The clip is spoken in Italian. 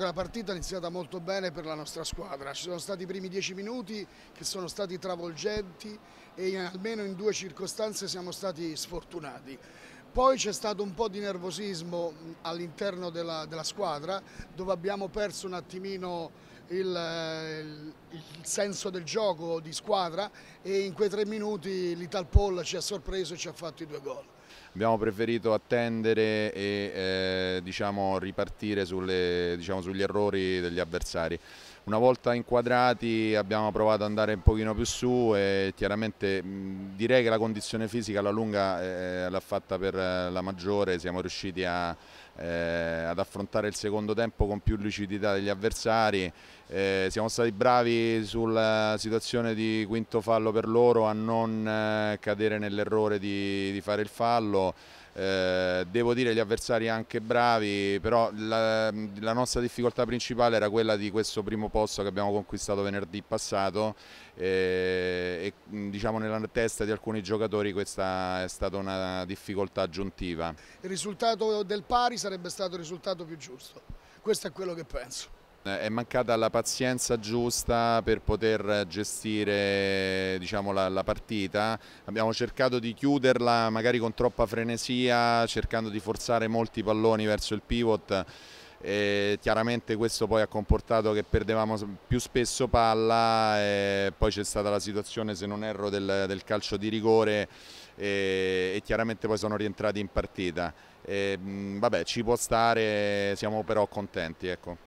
che la partita è iniziata molto bene per la nostra squadra. Ci sono stati i primi 10 minuti che sono stati travolgenti e almeno in 2 circostanze siamo stati sfortunati. Poi c'è stato un po' di nervosismo all'interno della squadra, dove abbiamo perso un attimino il senso del gioco di squadra, e in quei 3 minuti l'Italpol ci ha sorpreso e ci ha fatto i 2 gol. Abbiamo preferito attendere e ripartire sugli errori degli avversari. Una volta inquadrati abbiamo provato ad andare un pochino più su e chiaramente direi che la condizione fisica alla lunga l'ha fatta per la maggiore. Siamo riusciti ad affrontare il secondo tempo con più lucidità degli avversari. Siamo stati bravi sulla situazione di quinto fallo per loro a non cadere nell'errore di fare il fallo. Devo dire gli avversari anche bravi, però la nostra difficoltà principale era quella di questo primo posto che abbiamo conquistato venerdì passato e diciamo nella testa di alcuni giocatori questa è stata una difficoltà aggiuntiva. Il risultato del pari sarebbe stato il risultato più giusto, questo è quello che penso. È mancata la pazienza giusta per poter gestire la partita. Abbiamo cercato di chiuderla magari con troppa frenesia, cercando di forzare molti palloni verso il pivot. E chiaramente questo poi ha comportato che perdevamo più spesso palla e poi c'è stata la situazione, se non erro, del calcio di rigore e chiaramente poi sono rientrati in partita. Vabbè, ci può stare, siamo però contenti, ecco.